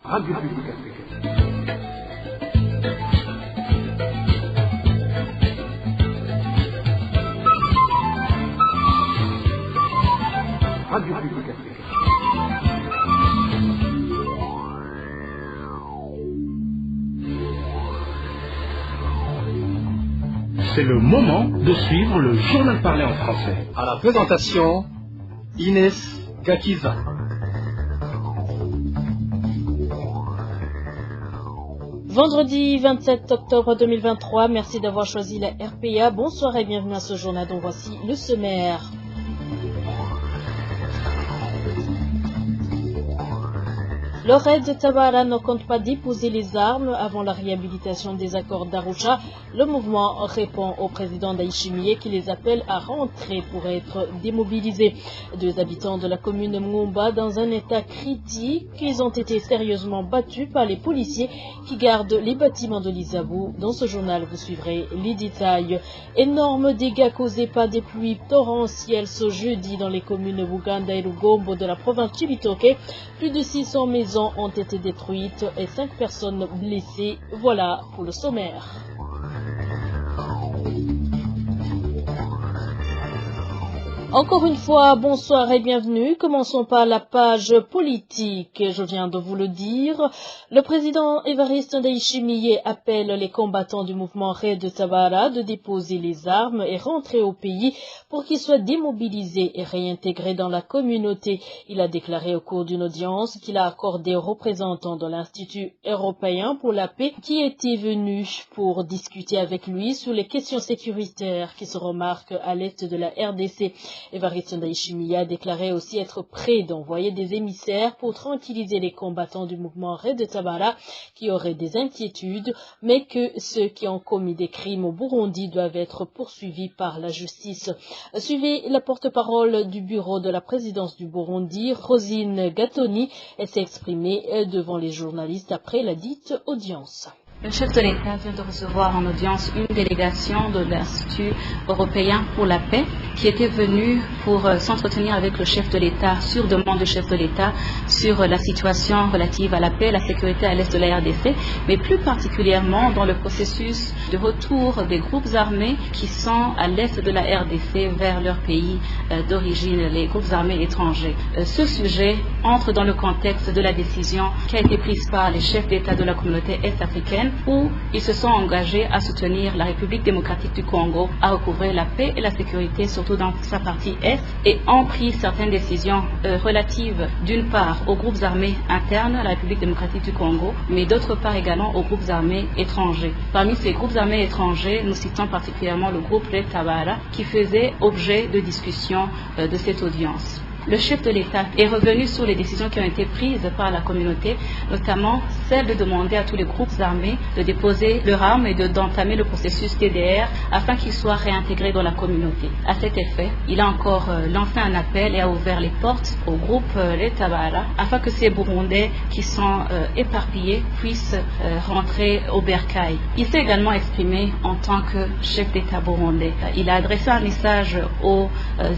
Radio Publique Africaine. Radio Publique Africaine. C'est le moment de suivre le journal parlé en français. À la présentation, Inès Gakiza. Vendredi 27 octobre 2023, merci d'avoir choisi la RPA. Bonsoir et bienvenue à ce journal dont voici le sommaire. Le raid de Tabara ne compte pas déposer les armes avant la réhabilitation des accords d'Arusha. Le mouvement répond au président d'Aïchimiye qui les appelle à rentrer pour être démobilisés. Deux habitants de la commune de Mngumba dans un état critique. Ils ont été sérieusement battus par les policiers qui gardent les bâtiments de l'Isabou. Dans ce journal, vous suivrez les détails. Énormes dégâts causés par des pluies torrentielles ce jeudi dans les communes de Buganda et Lugombo de la province Chibitoke. Plus de 600 maisons ont été détruites et 5 personnes blessées. Voilà pour le sommaire. Encore une fois, bonsoir et bienvenue. Commençons par la page politique. Je viens de vous le dire. Le président Évariste Ndayishimiye appelle les combattants du mouvement Raid de Tabara de déposer les armes et rentrer au pays pour qu'ils soient démobilisés et réintégrés dans la communauté. Il a déclaré au cours d'une audience qu'il a accordé aux représentants de l'Institut européen pour la paix qui étaient venus pour discuter avec lui sur les questions sécuritaires qui se remarquent à l'est de la RDC. Évariste Ndayishimiye a déclaré aussi être prêt d'envoyer des émissaires pour tranquilliser les combattants du mouvement Raid de Tabara qui auraient des inquiétudes, mais que ceux qui ont commis des crimes au Burundi doivent être poursuivis par la justice. Suivez la porte-parole du bureau de la présidence du Burundi, Rosine Gatoni. Elle s'est exprimée devant les journalistes après la dite audience. Le chef de l'État vient de recevoir en audience une délégation de l'Institut européen pour la paix qui était venue pour s'entretenir avec le chef de l'État sur demande du chef de l'État sur la situation relative à la paix et la sécurité à l'est de la RDC, mais plus particulièrement dans le processus de retour des groupes armés qui sont à l'est de la RDC vers leur pays d'origine, les groupes armés étrangers. Ce sujet entre dans le contexte de la décision qui a été prise par les chefs d'État de la communauté est-africaine où ils se sont engagés à soutenir la République démocratique du Congo, à recouvrer la paix et la sécurité, surtout dans sa partie Est, et ont pris certaines décisions relatives, d'une part, aux groupes armés internes à la République démocratique du Congo, mais d'autre part également aux groupes armés étrangers. Parmi ces groupes armés étrangers, nous citons particulièrement le groupe Raid Tabara, qui faisait objet de discussion de cette audience. Le chef de l'État est revenu sur les décisions qui ont été prises par la communauté, notamment celle de demander à tous les groupes armés de déposer leurs armes et d'entamer le processus TDR afin qu'ils soient réintégrés dans la communauté. À cet effet, il a encore lancé un appel et a ouvert les portes au groupe Raid Tabara afin que ces Burundais qui sont éparpillés puissent rentrer au bercail. Il s'est également exprimé en tant que chef d'État burundais. Il a adressé un message aux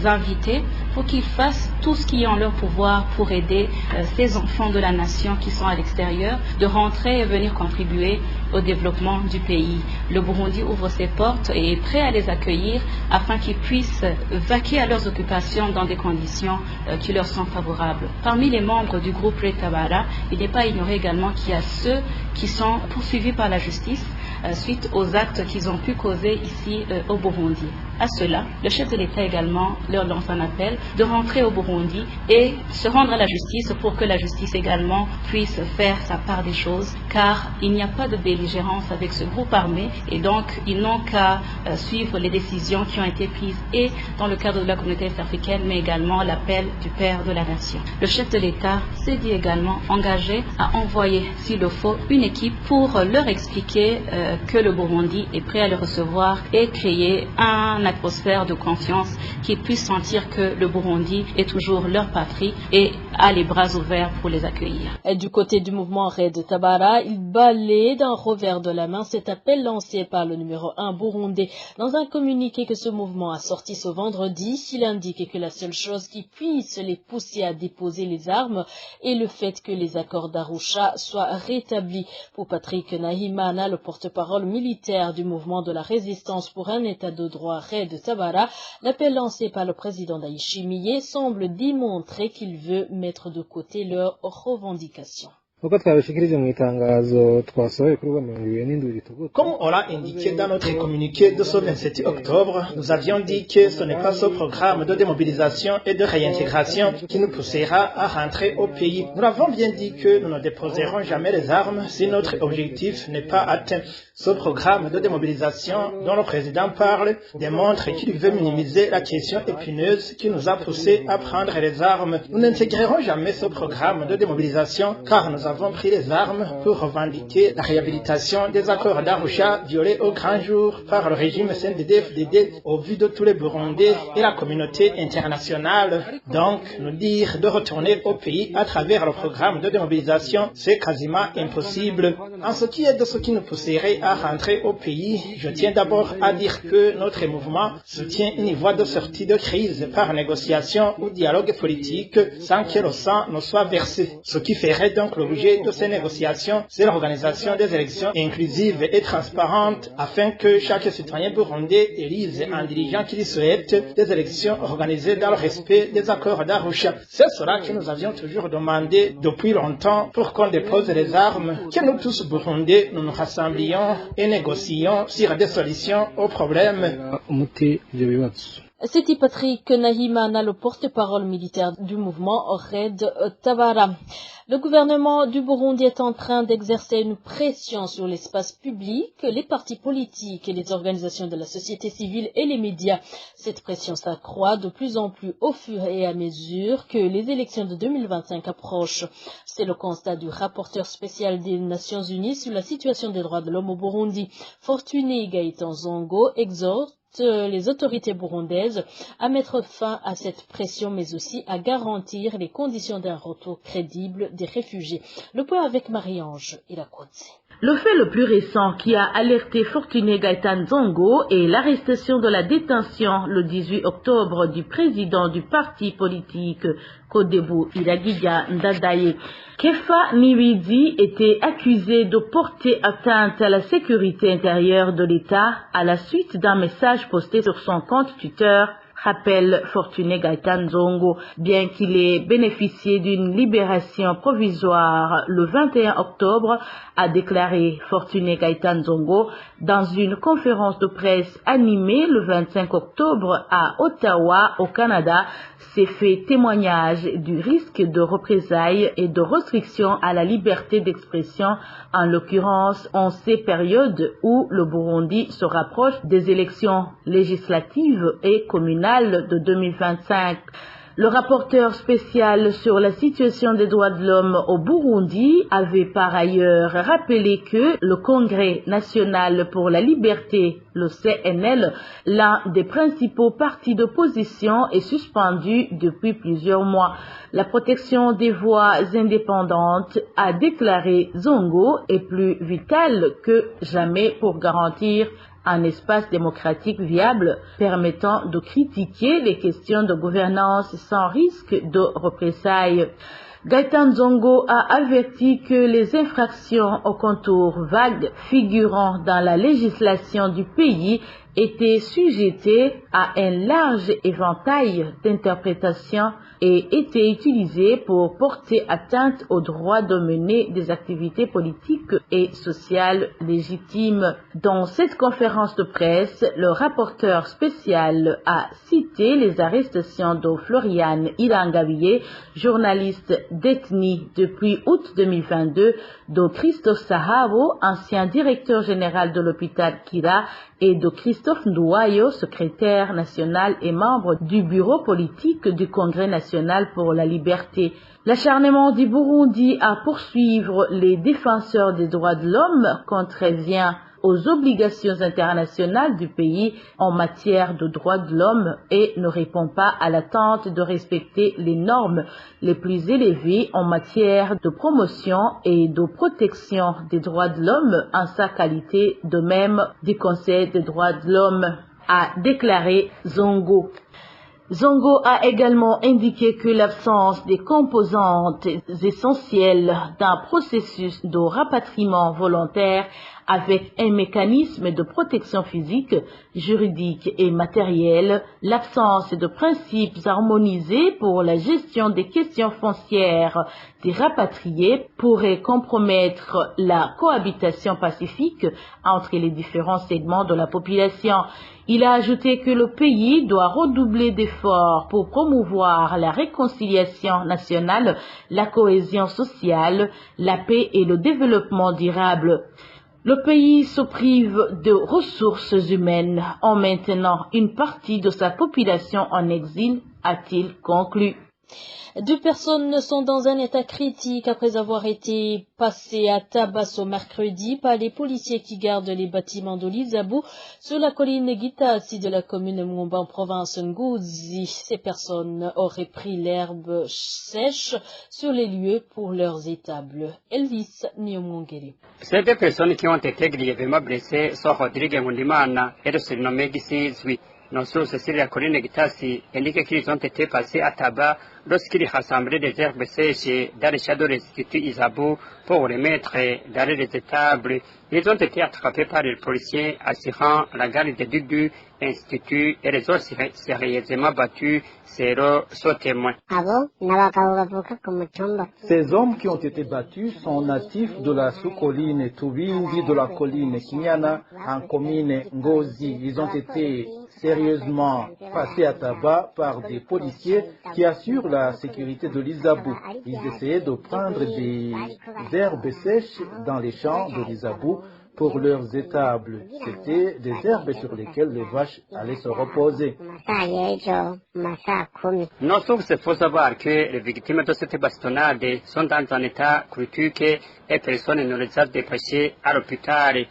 invités pour qu'ils fassent tout ce qui est en leur pouvoir pour aider ces enfants de la nation qui sont à l'extérieur de rentrer et venir contribuer au développement du pays. Le Burundi ouvre ses portes et est prêt à les accueillir afin qu'ils puissent vaquer à leurs occupations dans des conditions qui leur sont favorables. Parmi les membres du groupe Raid Tabara, il n'est pas ignoré également qu'il y a ceux qui sont poursuivis par la justice suite aux actes qu'ils ont pu causer ici au Burundi. À cela, le chef de l'État également leur lance un appel de rentrer au Burundi et se rendre à la justice pour que la justice également puisse faire sa part des choses, car il n'y a pas de belligérance avec ce groupe armé et donc ils n'ont qu'à suivre les décisions qui ont été prises et dans le cadre de la communauté est-africaine, mais également l'appel du père de la nation. Le chef de l'État s'est dit également engagé à envoyer, s'il le faut, une équipe pour leur expliquer que le Burundi est prêt à les recevoir et créer une atmosphère de confiance, qu'ils puissent sentir que le Burundi est toujours leur patrie et a les bras ouverts pour les accueillir. Et du côté du mouvement Red Tabara, il balaie d'un revers de la main cet appel lancé par le numéro 1 burundais. Dans un communiqué que ce mouvement a sorti ce vendredi, il indique que la seule chose qui puisse les pousser à déposer les armes est le fait que les accords d'Arusha soient rétablis. Pour Patrick Nahimana, le porte-parole militaire du mouvement de la résistance pour un état de droit Red Tabara, l'appel lancé par le président Ndayishimiye semble démontrer qu'il veut mettre de côté leurs revendications. Comme on l'a indiqué dans notre communiqué de ce 27 octobre, nous avions dit que ce n'est pas ce programme de démobilisation et de réintégration qui nous poussera à rentrer au pays. Nous avons bien dit que nous ne déposerons jamais les armes si notre objectif n'est pas atteint. Ce programme de démobilisation dont le président parle démontre qu'il veut minimiser la question épineuse qui nous a poussé à prendre les armes. Nous n'intégrerons jamais ce programme de démobilisation car nous avons pris les armes pour revendiquer la réhabilitation des accords d'Arusha violés au grand jour par le régime CNDD-FDD au vu de tous les Burundais et la communauté internationale. Donc, nous dire de retourner au pays à travers le programme de démobilisation, c'est quasiment impossible. En ce qui est de ce qui nous pousserait à rentrer au pays, je tiens d'abord à dire que notre mouvement soutient une voie de sortie de crise par négociation ou dialogue politique sans que le sang ne soit versé. Ce qui ferait donc l'objet de ces négociations, c'est l'organisation des élections inclusives et transparentes afin que chaque citoyen burundais élise un dirigeant qui lui souhaite des élections organisées dans le respect des accords d'Arusha. C'est cela que nous avions toujours demandé depuis longtemps pour qu'on dépose les armes, que nous tous burundais nous nous rassemblions et négocions sur des solutions aux problèmes. C'était Patrick Nahimana, le porte-parole militaire du mouvement Red Tabara. Le gouvernement du Burundi est en train d'exercer une pression sur l'espace public, les partis politiques et les organisations de la société civile et les médias. Cette pression s'accroît de plus en plus au fur et à mesure que les élections de 2025 approchent. C'est le constat du rapporteur spécial des Nations Unies sur la situation des droits de l'homme au Burundi. Fortuné Gaëtan Zongo exhorte les autorités burundaises à mettre fin à cette pression, mais aussi à garantir les conditions d'un retour crédible des réfugiés. Le point avec Marie-Ange Irakodze. Le fait le plus récent qui a alerté Fortuné Gaëtan Zongo est l'arrestation de la détention le 18 octobre du président du parti politique Kodebu Iragiya Ndadaye. Kefa Niwidi était accusé de porter atteinte à la sécurité intérieure de l'État à la suite d'un message posté sur son compte Twitter, rappelle Fortuné Gaëtan Zongo. Bien qu'il ait bénéficié d'une libération provisoire le 21 octobre, a déclaré Fortuné Gaëtan Zongo dans une conférence de presse animée le 25 octobre à Ottawa, au Canada, s'est fait témoignage du risque de représailles et de restrictions à la liberté d'expression, en l'occurrence en ces périodes où le Burundi se rapproche des élections législatives et communales de 2025. Le rapporteur spécial sur la situation des droits de l'homme au Burundi avait par ailleurs rappelé que le Congrès national pour la liberté, le CNL, l'un des principaux partis d'opposition, est suspendu depuis plusieurs mois. La protection des voix indépendantes, a déclaré Zongo, est plus vitale que jamais pour garantir un espace démocratique viable permettant de critiquer les questions de gouvernance sans risque de représailles. Gaëtan Zongo a averti que les infractions aux contours vagues figurant dans la législation du pays étaient sujettées à un large éventail d'interprétations et étaient utilisées pour porter atteinte au droit de mener des activités politiques et sociales légitimes. Dans cette conférence de presse, le rapporteur spécial a cité les arrestations de Floriane Irangabiye, journaliste détenu depuis août 2022, de Christophe Sahabo, ancien directeur général de l'hôpital Kira, et de Christophe Ndouayo, secrétaire national et membre du bureau politique du Congrès national pour la liberté. L'acharnement du Burundi à poursuivre les défenseurs des droits de l'homme contrevient aux obligations internationales du pays en matière de droits de l'homme et ne répond pas à l'attente de respecter les normes les plus élevées en matière de promotion et de protection des droits de l'homme en sa qualité de membre du Conseil des droits de l'homme, a déclaré Zongo. Zongo a également indiqué que l'absence des composantes essentielles d'un processus de rapatriement volontaire avec un mécanisme de protection physique, juridique et matérielle, l'absence de principes harmonisés pour la gestion des questions foncières des rapatriés pourrait compromettre la cohabitation pacifique entre les différents segments de la population. Il a ajouté que le pays doit redoubler d'efforts pour promouvoir la réconciliation nationale, la cohésion sociale, la paix et le développement durable. Le pays se prive de ressources humaines en maintenant une partie de sa population en exil, a-t-il conclu. 2 personnes sont dans un état critique après avoir été passées à tabac ce mercredi par les policiers qui gardent les bâtiments de l'Isabou sur la colline Gitasi de la commune de Mwumba en province Ngozi. Ces personnes auraient pris l'herbe sèche sur les lieux pour leurs étables. Elvis Nyomongeri. Ces 2 personnes qui ont été grièvement blessées sont Rodrigue Ngundimana et le surnommé Gisizwi. Nos sources sur la colline Gitasi indiquent qu'ils ont été passés à tabac lorsqu'ils rassemblaient des herbes sèches dans les shadows de l'Institut Isabou pour les mettre dans les étables. Ils ont été attrapés par les policiers assurant la garde de Dudu, Institut, et les autres sérieusement battus, zéro sont témoins. Ces hommes qui ont été battus sont natifs de la sous-colline Tubindi de la colline Kinyana en commune Ngozi. Ils ont été sérieusement passés à tabac par des policiers qui assurent la sécurité de l'Isabou. Ils essayaient de prendre des herbes sèches dans les champs de l'Isabou pour leurs étables. C'était des herbes sur lesquelles les vaches allaient se reposer. Nos sources font savoir que les victimes de cette bastonnade sont dans un état critique et personne ne les a dépêchés à l'hôpital.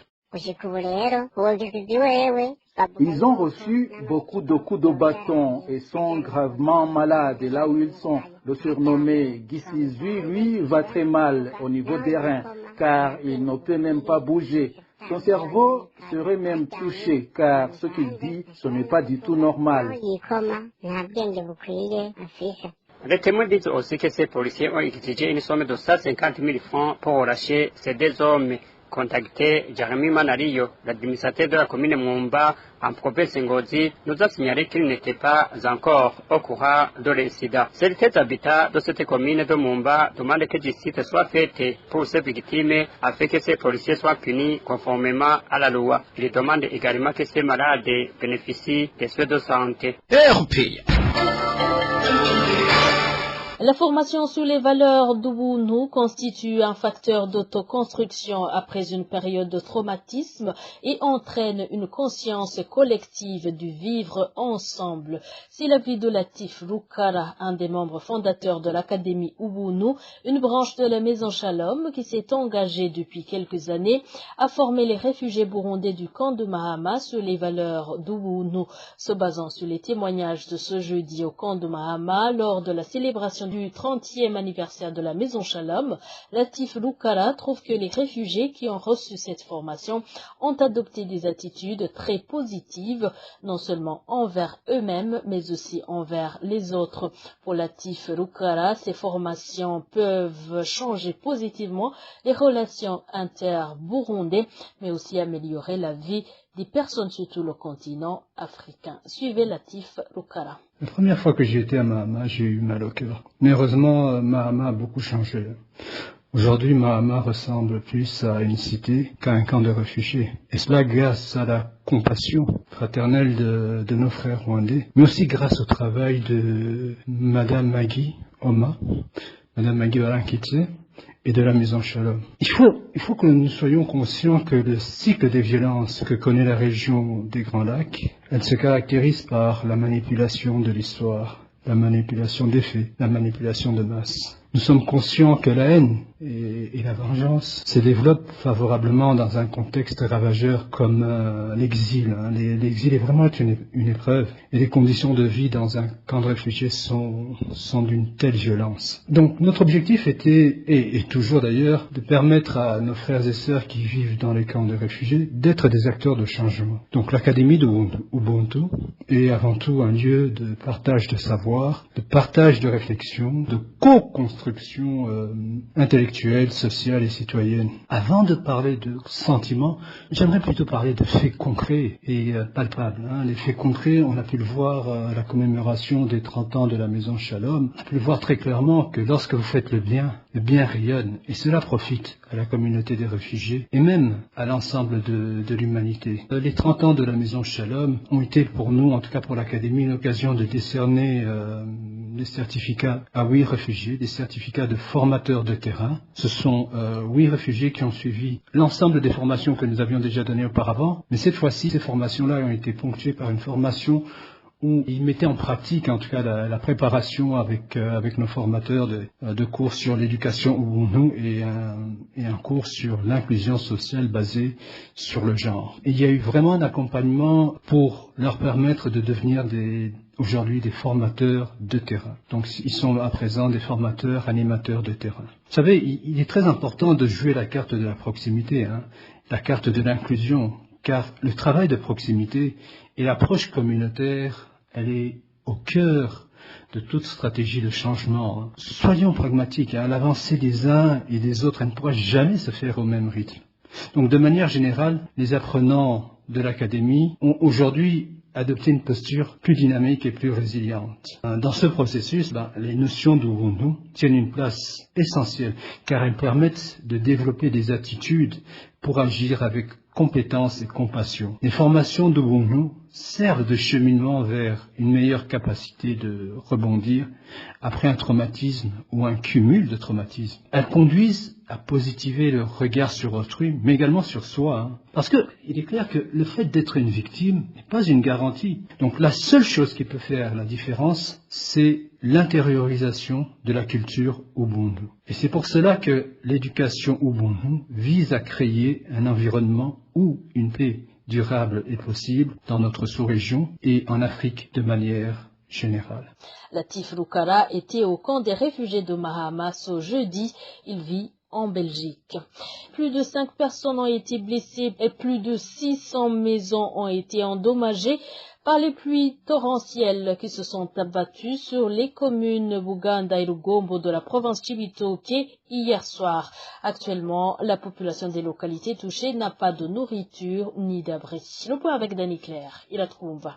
Ils ont reçu beaucoup de coups de bâton et sont gravement malades là où ils sont. Le surnommé Gisizui, lui, va très mal au niveau des reins car il ne peut même pas bouger. Son cerveau serait même touché car ce qu'il dit, ce n'est pas du tout normal. Les témoins disent aussi que ces policiers ont exigé une somme de 150 000 francs pour lâcher ces 2 hommes. Contacté Jeremy Manario, l'administrateur de la commune Mwumba en province Ngozi, nous a signalé qu'il n'était pas encore au courant de l'incident. Certains habitants de cette commune de Mwumba demandent que justice soit faite pour ces victimes afin que ces policiers soient punis conformément à la loi. Ils demandent également que ces malades bénéficient des soins de santé. La formation sur les valeurs d'Ubuntu constitue un facteur d'autoconstruction après une période de traumatisme et entraîne une conscience collective du vivre ensemble. C'est l'avis de Latif Rukara, un des membres fondateurs de l'Académie Ubuntu, une branche de la Maison Shalom qui s'est engagée depuis quelques années à former les réfugiés burundais du camp de Mahama sur les valeurs d'Ubuntu. Se basant sur les témoignages de ce jeudi au camp de Mahama lors de la célébration du 30e anniversaire de la Maison Shalom, Latif Rukara trouve que les réfugiés qui ont reçu cette formation ont adopté des attitudes très positives, non seulement envers eux-mêmes, mais aussi envers les autres. Pour Latif Rukara, ces formations peuvent changer positivement les relations inter-burundais, mais aussi améliorer la vie des personnes sur tout le continent africain. Suivez Latif Rukara. La première fois que j'y étais à Mahama, j'ai eu mal au cœur. Mais heureusement, Mahama a beaucoup changé. Aujourd'hui, Mahama ressemble plus à une cité qu'à un camp de réfugiés. Et cela grâce à la compassion fraternelle de nos frères rwandais, mais aussi grâce au travail de Madame Maggie Oma, Madame Maggie Balankitse, et de la Maison Shalom. Il faut que nous soyons conscients que le cycle des violences que connaît la région des Grands Lacs, elle se caractérise par la manipulation de l'histoire, la manipulation des faits, la manipulation de masse. Nous sommes conscients que la haine et la vengeance se développent favorablement dans un contexte ravageur comme l'exil. L'exil est vraiment une épreuve et les conditions de vie dans un camp de réfugiés sont d'une telle violence. Donc notre objectif était, et toujours d'ailleurs, de permettre à nos frères et sœurs qui vivent dans les camps de réfugiés d'être des acteurs de changement. Donc l'Académie de Ubuntu est avant tout un lieu de partage de savoir, de partage de réflexion, de co-construction intellectuelle, sociale et citoyenne. Avant de parler de sentiments, j'aimerais plutôt parler de faits concrets et palpables. Les faits concrets, on a pu le voir à la commémoration des 30 ans de la Maison Shalom. On a pu le voir très clairement que lorsque vous faites le bien rayonne et cela profite à la communauté des réfugiés et même à l'ensemble de l'humanité. Les 30 ans de la Maison Shalom ont été pour nous, en tout cas pour l'Académie, une occasion de décerner des certificats à 8 réfugiés, des certificats de formateurs de terrain. Ce sont 8 réfugiés qui ont suivi l'ensemble des formations que nous avions déjà données auparavant, mais cette fois-ci, ces formations-là ont été ponctuées par une formation où ils mettaient en pratique, en tout cas, la préparation avec nos formateurs de cours sur l'éducation Ubuntu et un cours sur l'inclusion sociale basée sur le genre. Et il y a eu vraiment un accompagnement pour leur permettre de devenir aujourd'hui des formateurs de terrain. Donc ils sont à présent des formateurs, animateurs de terrain. Vous savez, il est très important de jouer la carte de la proximité, la carte de l'inclusion, car le travail de proximité et l'approche communautaire, elle est au cœur de toute stratégie de changement. Soyons pragmatiques, l'avancée des uns et des autres, elle ne pourra jamais se faire au même rythme. Donc de manière générale, les apprenants de l'Académie ont aujourd'hui adopté une posture plus dynamique et plus résiliente. Dans ce processus, les notions d'Ubuntu tiennent une place essentielle, car elles permettent de développer des attitudes pour agir avec compétence et compassion. Les formations d'Ubuntu servent de cheminement vers une meilleure capacité de rebondir après un traumatisme ou un cumul de traumatismes. Elles conduisent à positiver le regard sur autrui, mais également sur soi. Parce que il est clair que le fait d'être une victime n'est pas une garantie. Donc la seule chose qui peut faire la différence, c'est l'intériorisation de la culture Ubuntu. Et c'est pour cela que l'éducation Ubuntu vise à créer un environnement où une paix durable est possible dans notre sous-région et en Afrique de manière générale. Latif Loukara était au camp des réfugiés de Mahama ce jeudi. Il vit en Belgique. Plus de 5 personnes ont été blessées et plus de 600 maisons ont été endommagées par les pluies torrentielles qui se sont abattues sur les communes Buganda et Rugombo de la province Cibitoke hier soir. Actuellement, la population des localités touchées n'a pas de nourriture ni d'abri. Le point avec Danny Claire. Il a trouvé.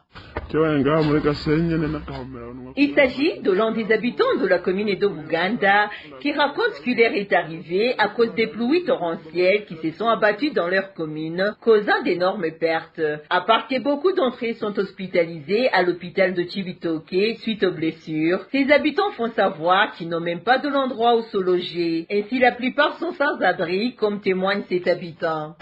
Il s'agit de l'un des habitants de la commune de Buganda qui raconte qu'il leur est arrivé à cause des pluies torrentielles qui se sont abattues dans leur commune, causant d'énormes pertes. À part que beaucoup d'entre eux sont hospitalisés à l'hôpital de Cibitoke suite aux blessures, ces habitants font savoir qu'ils n'ont même pas de l'endroit où se loger. Ainsi, la plupart sont sans abri, comme témoigne cet habitant.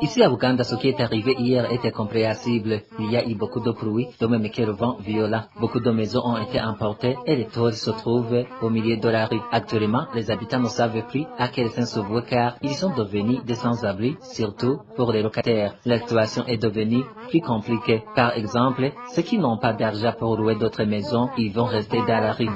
Ici à Buganda, ce qui est arrivé hier était compréhensible. Il y a eu beaucoup de pluie, de même que le vent violent. Beaucoup de maisons ont été emportées et les toits se trouvent au milieu de la rue. Actuellement, les habitants ne savent plus à quel sens se vouer car ils sont devenus des sans-abri, surtout pour les locataires. La situation est devenue plus compliquée. Par exemple, ceux qui n'ont pas d'argent pour louer d'autres maisons, ils vont rester dans la rue.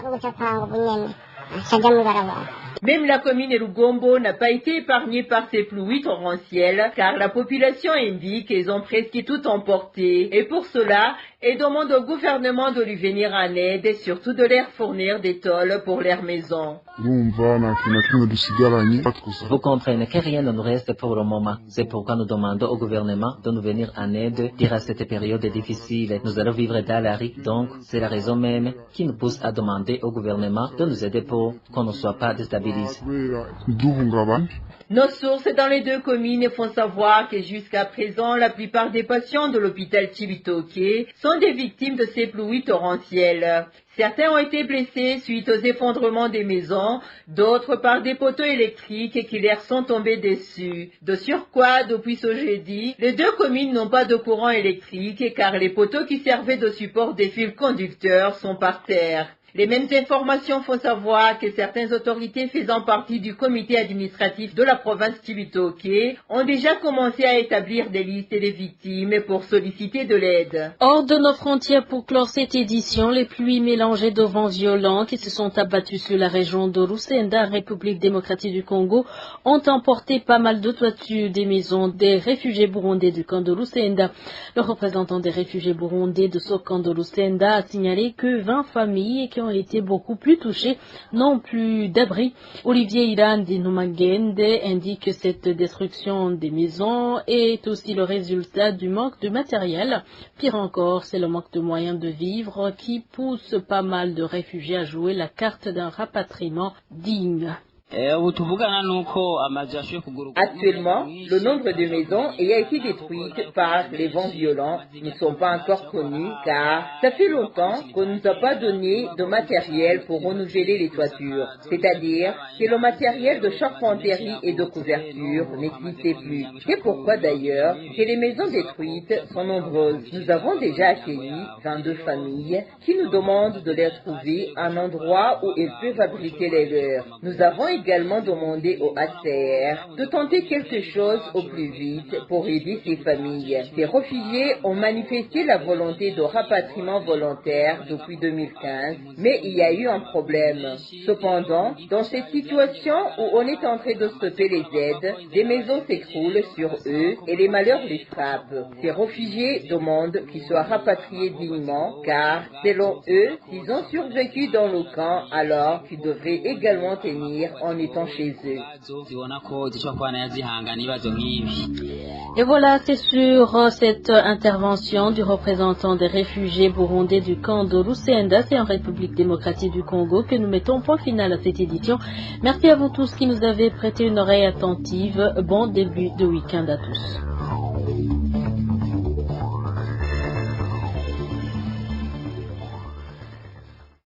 Même la commune Rugombo n'a pas été épargnée par ces pluies torrentielles, car la population indique qu'ils ont presque tout emporté. Et pour cela, elle demande au gouvernement de lui venir en aide et surtout de leur fournir des tôles pour leur maison. Vous comprenez que rien ne nous reste pour le moment. C'est pourquoi nous demandons au gouvernement de nous venir en aide durant cette période difficile. Nous allons vivre dans la rue, donc c'est la raison même qui nous pousse à demander au gouvernement de nous aider pour qu'on ne soit pas déstabilisé. Nos sources dans les deux communes font savoir que jusqu'à présent, la plupart des patients de l'hôpital Cibitoke sont des victimes de ces pluies torrentielles. Certains ont été blessés suite aux effondrements des maisons, d'autres par des poteaux électriques qui leur sont tombés dessus. De surcroît, depuis ce jeudi, les deux communes n'ont pas de courant électrique car les poteaux qui servaient de support des fils conducteurs sont par terre. Les mêmes informations font savoir que certaines autorités faisant partie du comité administratif de la province Cibitoke ont déjà commencé à établir des listes des victimes pour solliciter de l'aide. Hors de nos frontières pour clore cette édition, les pluies mélangées de vents violents qui se sont abattus sur la région de Lusenda, République démocratique du Congo, ont emporté pas mal de toitures des maisons des réfugiés burundais du camp de Lusenda. Le représentant des réfugiés burundais de ce camp de Lusenda a signalé que 20 familles qui ont été beaucoup plus touchées n'ont plus d'abri. Olivier Iran Dinumagende indique que cette destruction des maisons est aussi le résultat du manque de matériel. Pire encore, c'est le manque de moyens de vivre qui pousse pas mal de réfugiés à jouer la carte d'un rapatriement digne. Actuellement, le nombre de maisons ayant été détruites par les vents violents ne sont pas encore connus car ça fait longtemps qu'on ne nous a pas donné de matériel pour renouveler les toitures. C'est-à-dire que le matériel de charpenterie et de couverture n'existait plus. C'est pourquoi d'ailleurs que les maisons détruites sont nombreuses. Nous avons déjà accueilli 22 familles qui nous demandent de leur trouver un endroit où elles peuvent abriter les leurs. Nous avons également demandé au HCR de tenter quelque chose au plus vite pour aider ces familles. Ces réfugiés ont manifesté la volonté de rapatriement volontaire depuis 2015, mais il y a eu un problème. Cependant, dans cette situation où on est en train de stopper les aides, des maisons s'écroulent sur eux et les malheurs les frappent. Ces réfugiés demandent qu'ils soient rapatriés dignement car, selon eux, ils ont survécu dans le camp alors qu'ils devraient également tenir en étant chez eux. Et voilà, c'est sur cette intervention du représentant des réfugiés burundais du camp de Lusenda, c'est en République démocratique du Congo, que nous mettons point final à cette édition. Merci à vous tous qui nous avez prêté une oreille attentive. Bon début de week-end à tous.